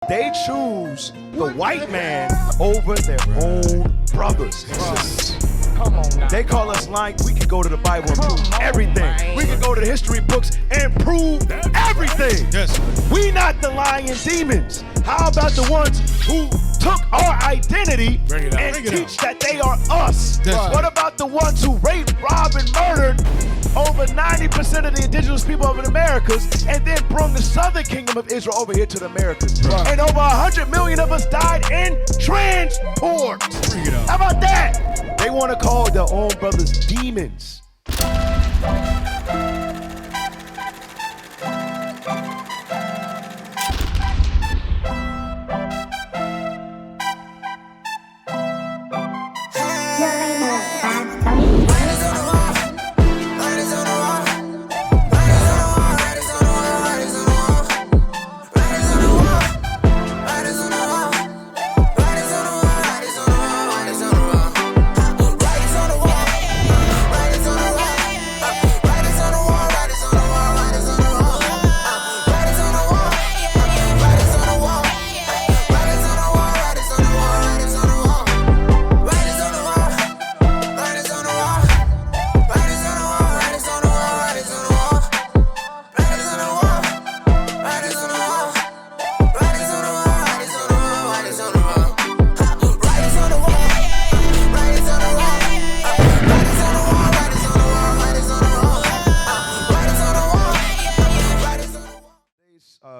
they choose the white man over their own brothers and sisters. Come on now. They call us lying. We can go to the Bible and prove everything. man. We can go to the history books and prove everything. Yes. We not the lying demons. How about the ones who took our identity Bring it out. and Bring it teach that they are us? That's right. What about the ones who raped, robbed, and murdered over 90% of the indigenous people of the Americas and then brought the southern kingdom of Israel over here to the Americas? Right. And over 100 million of us died in transport. Bring it out. How about that? They want to call their own brothers demons.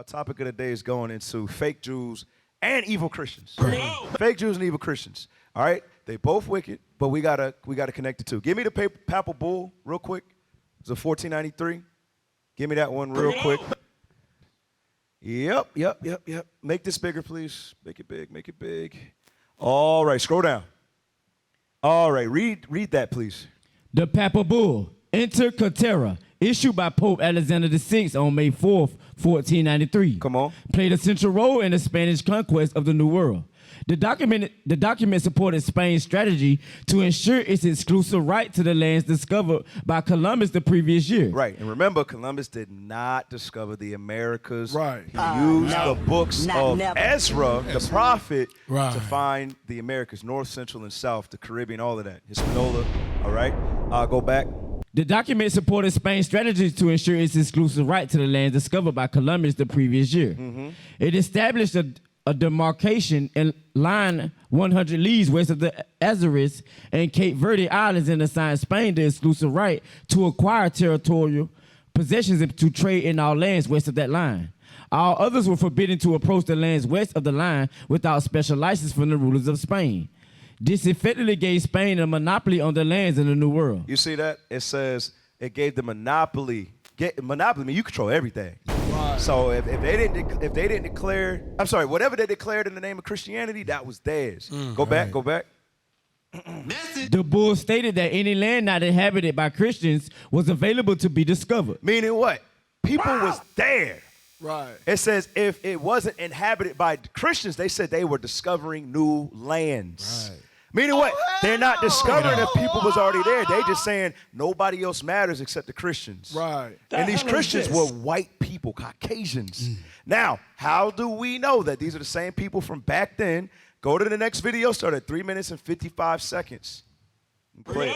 Topic of the day is going into fake Jews and evil Christians. Fake Jews and evil Christians. All right, they both wicked, but we gotta connect the two. Give me the papal bull real quick. It's a 1493. Give me that one real quick. Yep. Make this bigger, please. Make it big. Make it big. All right, scroll down. All right, read that, please. The Papal Bull, Inter Caetera, issued by Pope Alexander VI on May 4th, 1493. Come on. Played a central role in the Spanish conquest of the New World. The document supported Spain's strategy to ensure its exclusive right to the lands discovered by Columbus the previous year. Right, and remember, Columbus did not discover the Americas. Right. He used no. the books of Never. Ezra, the prophet, Right. to find the Americas, North, Central, and South, the Caribbean, all of that. Hispaniola, all right? Go back. The document supported Spain's strategy to ensure its exclusive right to the lands discovered by Columbus the previous year. It established a demarcation in line 100 leagues west of the Azores and Cape Verde Islands and assigned Spain the exclusive right to acquire territorial possessions and to trade in all lands west of that line. All others were forbidden to approach the lands west of the line without special license from the rulers of Spain. This effectively gave Spain a monopoly on the lands in the New World. You see that? It says it gave the monopoly. Monopoly means you control everything. Right. So if they didn't declare, I'm sorry, whatever they declared in the name of Christianity, that was theirs. Go back. The bull stated that any land not inhabited by Christians was available to be discovered. Meaning what? People was there. Right. It says if it wasn't inhabited by Christians, they said they were discovering new lands. Right. Meaning what? They're not discovering if people was already there. They just saying nobody else matters except the Christians. Right. And these Christians were white people, Caucasians. Now, how do we know that these are the same people from back then? Go to the next video, start at 3 minutes and 55 seconds. Play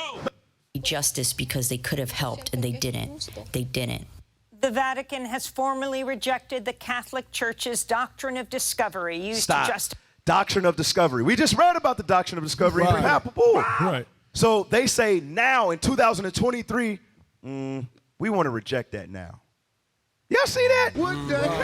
it. Justice because they could have helped and they didn't. They didn't. The Vatican has formally rejected the Catholic Church's doctrine of discovery used to justify. Doctrine of discovery. We just read about the doctrine of discovery in the Papal Bull. Right. So they say now in 2023, we want to reject that now. Y'all see that?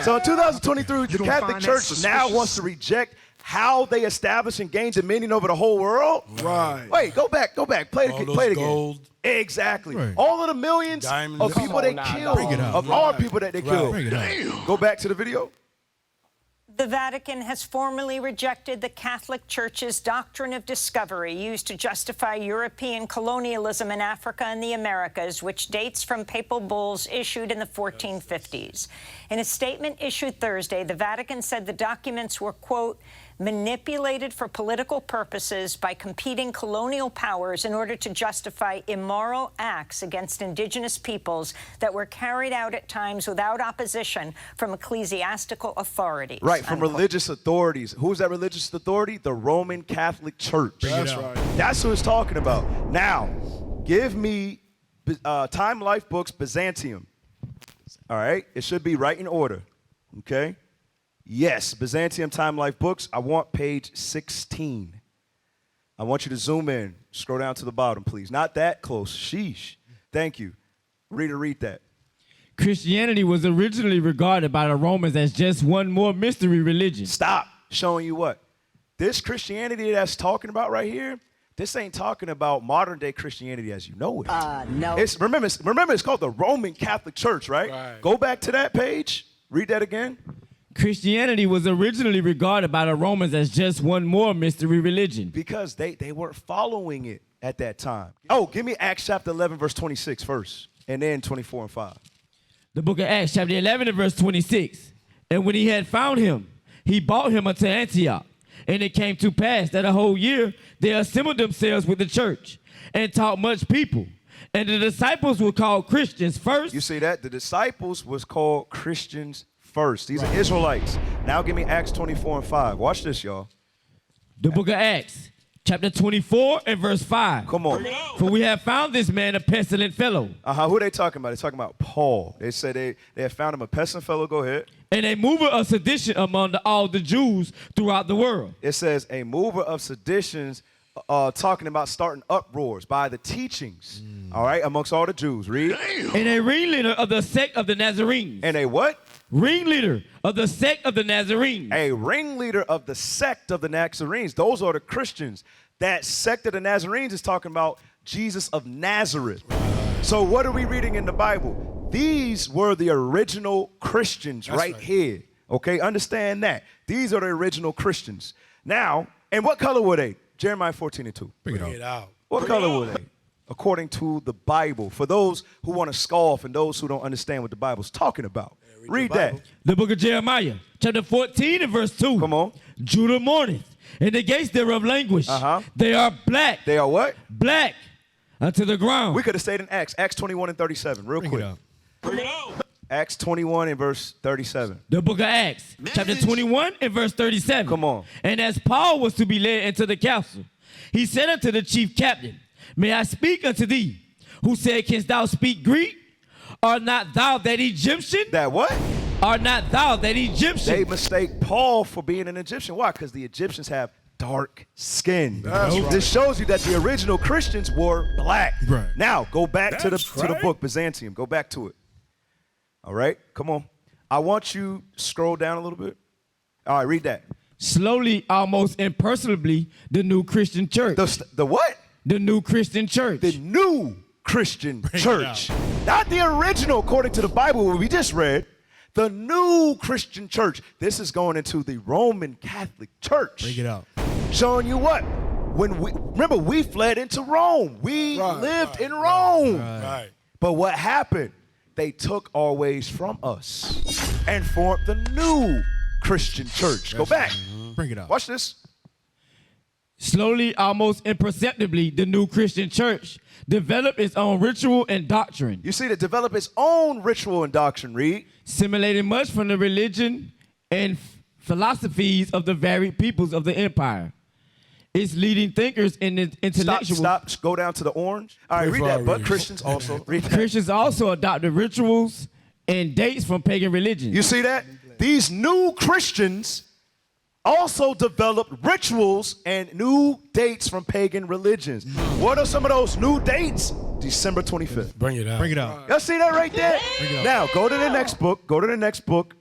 So in 2023, the Catholic Church now wants to reject how they establish and gain dominion over the whole world. Right. Wait, go back. Play it again. Gold. Exactly. Right. All of the millions Diamonds. of people they killed, Bring it out. of our people that they killed. Bring it out. Go back to the video. The Vatican has formally rejected the Catholic Church's doctrine of discovery used to justify European colonialism in Africa and the Americas, which dates from papal bulls issued in the 1450s. In a statement issued Thursday, the Vatican said the documents were, quote, manipulated for political purposes by competing colonial powers in order to justify immoral acts against indigenous peoples that were carried out at times without opposition from ecclesiastical authorities. Right, from unquote. religious authorities. Who's that religious authority? The Roman Catholic Church. That's right. That's what it's talking about. Now, give me Time Life Books Byzantium. All right? It should be right in order. Okay? Yes, Byzantium Time Life Books. I want page 16. I want you to zoom in. Scroll down to the bottom, please. Not that close. Sheesh. Thank you. Read that. Christianity was originally regarded by the Romans as just one more mystery religion. Stop. Showing you what? This Christianity that's talking about right here, this ain't talking about modern day Christianity as you know it. No. Remember, it's called the Roman Catholic Church, right? Right. Go back to that page. Read that again. Christianity was originally regarded by the Romans as just one more mystery religion. Because they weren't following it at that time. Oh, give me Acts chapter 11, verse 26 first, and then 24 and 5. The book of Acts, chapter 11 and verse 26. And when he had found him, he brought him unto Antioch. And it came to pass that a whole year they assembled themselves with the church and taught much people. And the disciples were called Christians first. You see that? The disciples was called Christians first. These are Israelites. Now give me Acts 24 and 5. Watch this, y'all. The book of Acts, chapter 24 and verse 5. Come on. For we have found this man a pestilent fellow. Who are they talking about? They're talking about Paul. They said they have found him a pestilent fellow. Go ahead. And a mover of sedition among all the Jews throughout the world. It says a mover of seditions, talking about starting uproars by the teachings, all right, amongst all the Jews. Read. And a ringleader of the sect of the Nazarenes. And a what? Ringleader of the sect of the Nazarenes. A ringleader of the sect of the Nazarenes. Those are the Christians. That sect of the Nazarenes is talking about Jesus of Nazareth. So what are we reading in the Bible? These were the original Christians right here. Okay, understand that. These are the original Christians. Now, and what color were they? Jeremiah 14 and 2. Bring it out. What color were they? According to the Bible. For those who want to scoff and those who don't understand what the Bible's talking about. Read that. The book of Jeremiah, chapter 14 and verse 2. Come on. Judah mourneth, and the gates thereof languish. They are black. They are what? Black unto the ground. We could have stayed in Acts 21 and 37, real quick. Acts 21 and verse 37. The book of Acts, chapter 21 and verse 37. Come on. And as Paul was to be led into the council, he said unto the chief captain, May I speak unto thee? Who said, Canst thou speak Greek? Art not thou that Egyptian? That what? Art not thou that Egyptian? They mistake Paul for being an Egyptian. Why? Because the Egyptians have dark skin. This shows you that the original Christians were black. Right. Now, go back to the book, Byzantium. Go back to it. All right? Come on. I want you to scroll down a little bit. All right, read that. Slowly, almost impersonally, the new Christian church. The what? The new Christian church. The new Christian church. Not the original, according to the Bible, what we just read. The new Christian church. This is going into the Roman Catholic Church. Bring it out. Showing you what? Remember, we fled into Rome. We lived in Rome. Right. But what happened? They took our ways from us and formed the new Christian church. Go back. Bring it out. Watch this. Slowly, almost imperceptibly, the new Christian church developed its own ritual and doctrine. You see, to develop its own ritual and doctrine, read. Simulating much from the religion and philosophies of the varied peoples of the empire. Its leading thinkers and intellectuals. Stop. Go down to the orange. All right, read that. But Christians also. Read that. Christians also adopted rituals and dates from pagan religions. You see that? These new Christians also developed rituals and new dates from pagan religions. What are some of those new dates? December 25th. Bring it out. Bring it out. Y'all see that right there? Now, go to the next book. Go to the next book.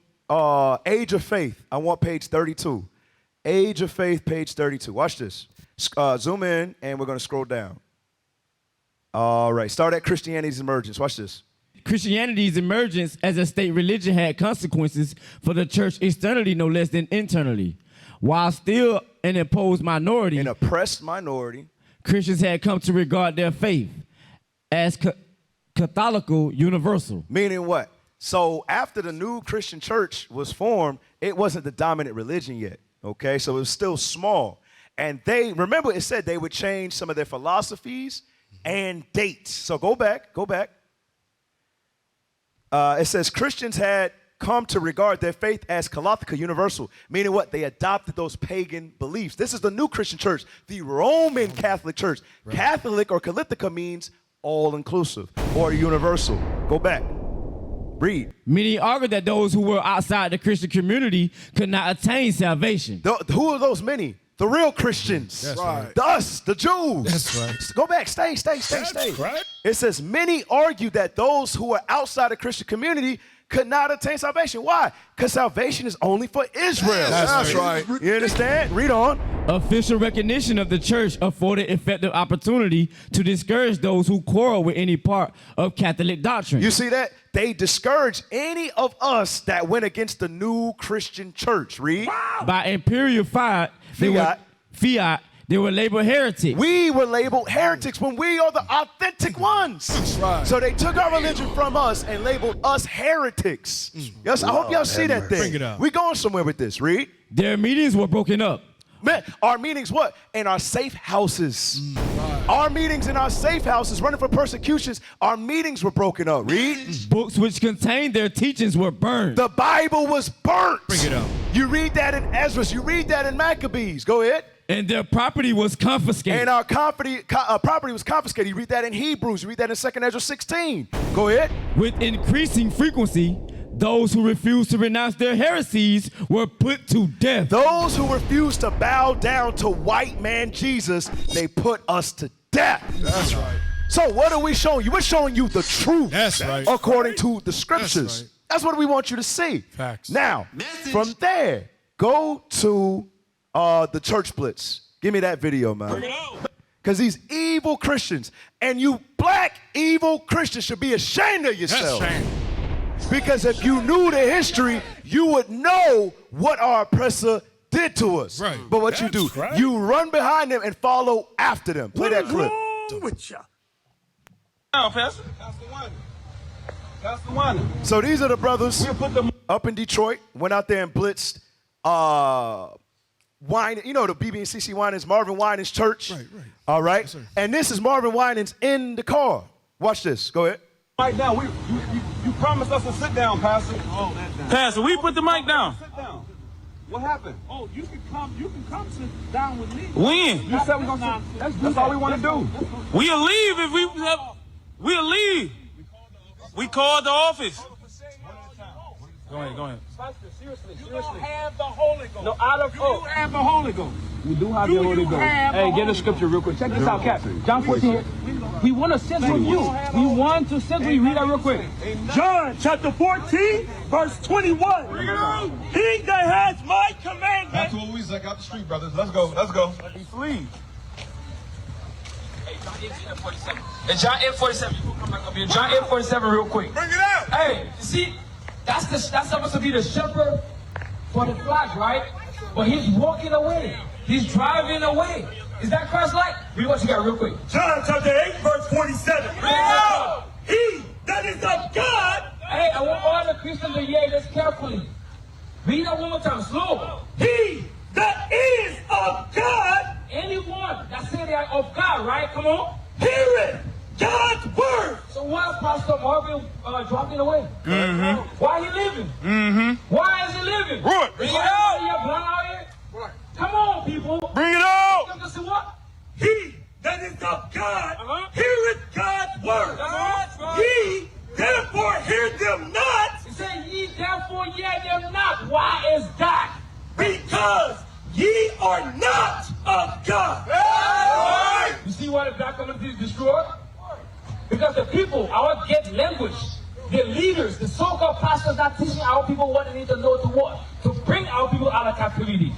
Age of Faith. I want page 32. Age of Faith, page 32. Watch this. Zoom in, and we're going to scroll down. All right. Start at Christianity's emergence. Watch this. Christianity's emergence as a state religion had consequences for the church externally no less than internally. While still an imposed minority, An oppressed minority. Christians had come to regard their faith as Catholical universal. Meaning what? So after the new Christian church was formed, it wasn't the dominant religion yet. Okay, so it was still small. And they, remember it said they would change some of their philosophies and dates. So go back. It says Christians had come to regard their faith as Catholica, universal, meaning what? They adopted those pagan beliefs. This is the new Christian church, the Roman Catholic Church. Right. Catholic or Catholica means all-inclusive or universal. Go back. Read. Many argued that those who were outside the Christian community could not attain salvation. Who are those many? The real Christians. That's right. Us, the Jews. That's right. Go back. Stay. That's right. It says many argue that those who are outside the Christian community could not attain salvation. Why? Because salvation is only for Israel. That's right. You understand? Read on. Official recognition of the church afforded effective opportunity to discourage those who quarrel with any part of Catholic doctrine. You see that? They discourage any of us that went against the new Christian church. Read. Wow. By imperial fiat, they were labeled heretics. We were labeled heretics when we are the authentic ones. That's right. So they took our religion from us and labeled us heretics. Yes, I hope y'all see that thing. Bring it up. We going somewhere with this. Read. Their meetings were broken up. Man, our meetings what? In our safe houses. Our meetings in our safe houses, running from persecutions, our meetings were broken up. Read. Books which contained their teachings were burned. The Bible was burnt. Bring it up. You read that in Ezra. You read that in Maccabees. Go ahead. And their property was confiscated. And our property was confiscated. You read that in Hebrews. You read that in 2 Ezra 16. Go ahead. With increasing frequency, those who refused to renounce their heresies were put to death. Those who refused to bow down to white man Jesus, they put us to death. That's right. So what are we showing you? We're showing you the truth. That's right. According to the scriptures. That's right. That's what we want you to see. Facts. Now, from there, go to the church blitz. Give me that video, man. Because these evil Christians, and you black evil Christians should be ashamed of yourself. That's shame. Because if you knew the history, you would know what our oppressor did to us. Right. But what you do, Right. you run behind them and follow after them. Play that clip. With ya? Now, Pastor. That's the one. So these are the brothers We'll put them up in Detroit, went out there and blitzed Wine, you know the BB and CC Winans, Marvin Winans Church. Right. All right. Yes, sir. And this is Marvin Winans in the car. Watch this. Go ahead. mic down. You promised us to sit down, Pastor. Oh, that's down. Pastor, we put the mic down. Sit down. What happened? Oh, you can come sit down with me. When? You said we're gonna sit. That's all we want to do. We'll leave if we'll leave. We called the office. Go ahead. Pastor, seriously. You don't have the Holy Ghost. No, out of You do have the Holy Ghost. We do have Do the Holy you Ghost. have Hey, the get Holy a scripture real quick. Check this out, Cap. John 14. We want to sit with you. We want to sit with you. Read that real quick. John chapter 14, verse 21. He that has my commandment. That's what we suck out the street, brothers. Let's go. Please. And John 8:47, you can come back up here. John 8:47, real quick. Bring it out. Hey, you see, that's supposed to be the shepherd for the flock, right? But he's walking away. He's driving away. Is that Christ-like? Read what you got real quick. John chapter 8, verse 47. He that is of God. Hey, I want all the Christians to hear this carefully. Read that one more time, slow. He that is of God. Anyone that say they are of God, right? Come on. Heareth God's word. So why is Pastor Marvin dropping away? Why he living? Why is he living? Right. Bring it out. You're blind out here. Come on, people. Bring it out. Come to see what? He that is of God heareth God's word. That's right. Ye therefore hear them not, He said, ye therefore hear them not. Why is that? because ye are not of God. You see why the black community is destroyed? Because the people, our get language, the leaders, the so-called pastors not teaching our people what they need to know to what? To bring our people out of captivity.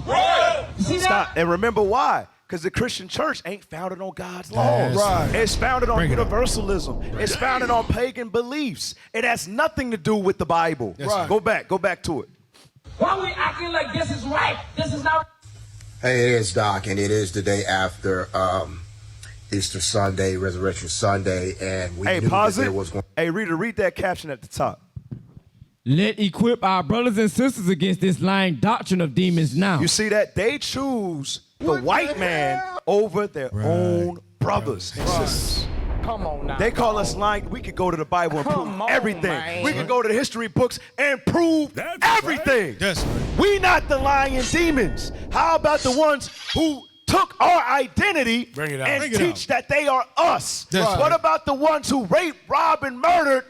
You see that? Stop. And remember why? Because the Christian church ain't founded on God's laws. Right. It's founded on Bring it up. universalism. It's founded on pagan beliefs. It has nothing to do with the Bible. Right. Go back to it. Why we acting like this is right? This is not. Hey, it is Doc, and it is the day after Easter Sunday, Resurrection Sunday, and we Hey, knew pause that it. there was going. Hey, read that caption at the top. Let equip our brothers and sisters against this lying doctrine of demons now. You see that? They choose the white man over their own brothers and sisters. Come on now. They call us lying. We could go to the Bible and prove everything. man. We could go to the history books and prove everything. That's right. We not the lying demons. How about the ones who took our identity Bring it out. and Bring it teach that they are us? That's What right. about the ones who raped, robbed, and murdered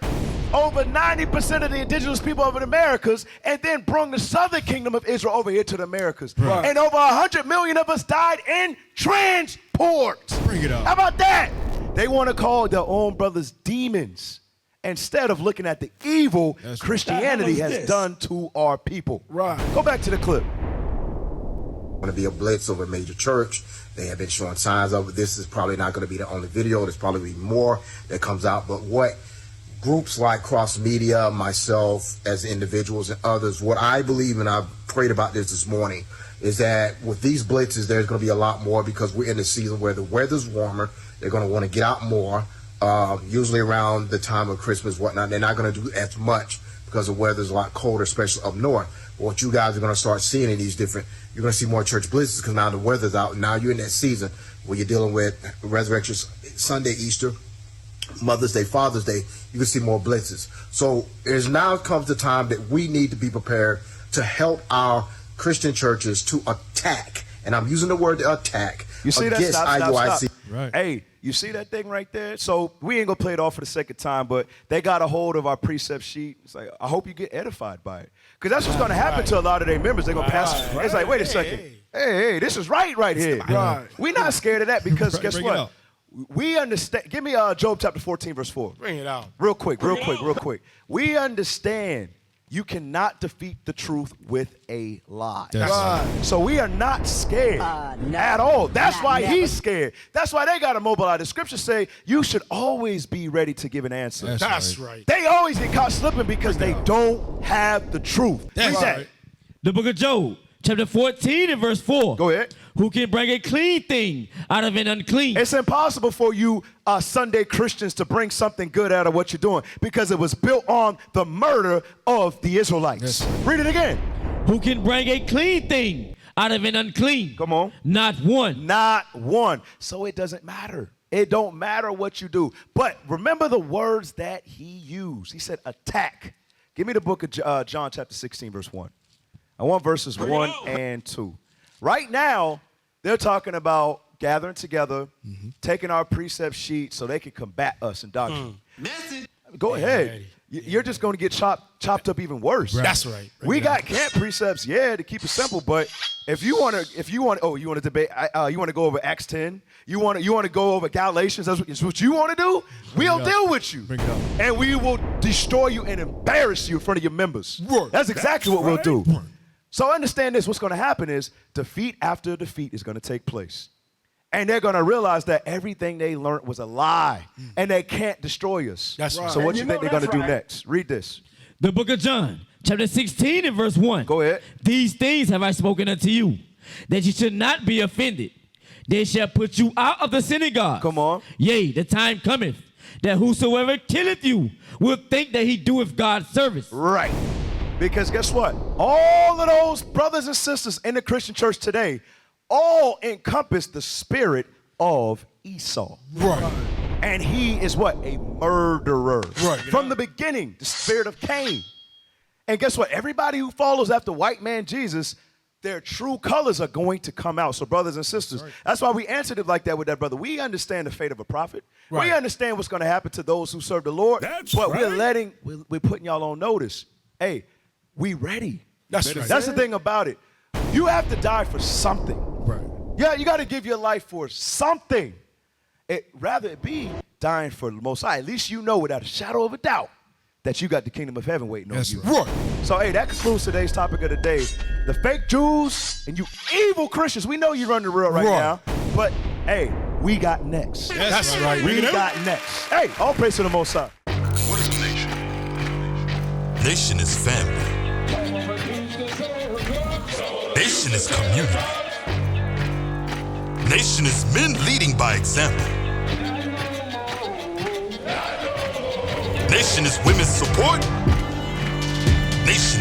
over 90% of the indigenous people over the Americas and then brought the southern kingdom of Israel over here to the Americas? Right. And over 100 million of us died in transports. Bring it out. How about that? They want to call their own brothers demons instead of looking at the evil That's right. Christianity What the hell is has this? done to our people. Right. Go back to the clip. Going to be a blitz over a major church. They have been showing signs of it. This is probably not going to be the only video. There's probably be more that comes out. But what groups like Cross Media, myself as individuals and others, what I believe, and I've prayed about this morning, is that with these blitzes, there's going to be a lot more because we're in the season where the weather's warmer. They're going to want to get out more, usually around the time of Christmas, whatnot. They're not going to do as much because the weather's a lot colder, especially up north. But what you guys are going to start seeing in these different, you're going to see more church blitzes because now the weather's out. Now you're in that season where you're dealing with Resurrection Sunday, Easter, Mother's Day, Father's Day. You can see more blitzes. So there's now comes the time that we need to be prepared to help our Christian churches to attack, and I'm using the word attack, You see that? against Stop. IUIC. Right. Hey, you see that thing right there? So we ain't gonna play it off for the second time, but they got a hold of our precept sheet. It's like, I hope you get edified by it. Because that's what's gonna happen to a lot of their members. They're gonna pass. It's like, wait a second. Hey, this is right here. Right. We're not scared of that because guess Bring it what? out. We understand. Give me Job chapter 14, verse 4. Bring it out. Real quick. We understand you cannot defeat the truth with a lie. That's right. So we are not scared at all. That's why he's scared. That's why they got to mobilize. The scriptures say you should always be ready to give an answer. That's right. They always get caught slipping because they don't have the truth. That's Read that. right. The book of Job, chapter 14 and verse 4. Go ahead. Who can bring a clean thing out of an unclean? It's impossible for you Sunday Christians to bring something good out of what you're doing because it was built on the murder of the Israelites. Yes, sir. Read it again. Who can bring a clean thing out of an unclean? Come on. Not one. Not one. So it doesn't matter. It don't matter what you do. But remember the words that he used. He said attack. Give me the book of John chapter 16, verse 1. I want verses 1 and 2. Right now, they're talking about gathering together, taking our precept sheet so they can combat us in doctrine. Go ahead. You're just going to get chopped up even worse. Right. That's right. We got camp precepts, to keep it simple. But if you want to debate, you want to go over Acts 10, you want to go over Galatians. That's what you want to do. We'll deal with you, Bring it up. and we will destroy you and embarrass you in front of your members. Right. That's exactly what we'll do. Right. So understand this. What's going to happen is defeat after defeat is going to take place. And they're going to realize that everything they learned was a lie. And they can't destroy us. That's right. So what And you you think know they're going to do that's right. next? Read this. The book of John, chapter 16 and verse 1. Go ahead. These things have I spoken unto you, that you should not be offended. They shall put you out of the synagogue. Come on. Yea, the time cometh, that whosoever killeth you will think that he doeth God's service. Right. Because guess what? All of those brothers and sisters in the Christian church today all encompass the spirit of Esau. Right. And he is what? A murderer. Right. From the beginning, the spirit of Cain. And guess what? Everybody who follows after white man Jesus, their true colors are going to come out. So brothers and sisters, that's why we answered it like that with that brother. We understand the fate of a prophet. Right. We understand what's going to happen to those who serve the Lord. That's but right. we're putting y'all on notice. Hey, we ready. That's right. That's the thing about it. You have to die for something. Right. Yeah, you got to give your life for something. Rather it be dying for the Most High. At least you know without a shadow of a doubt that you got the kingdom of heaven waiting That's on you. right. So, hey, that concludes today's topic of the day. The fake Jews and you evil Christians, we know you run the world right now. But, hey, we got next. That's right. We got next. Hey, all praise to the Most High. What is a nation? Nation is family. Nation is community. Nation is men leading by example. Nation is women's support. Nation.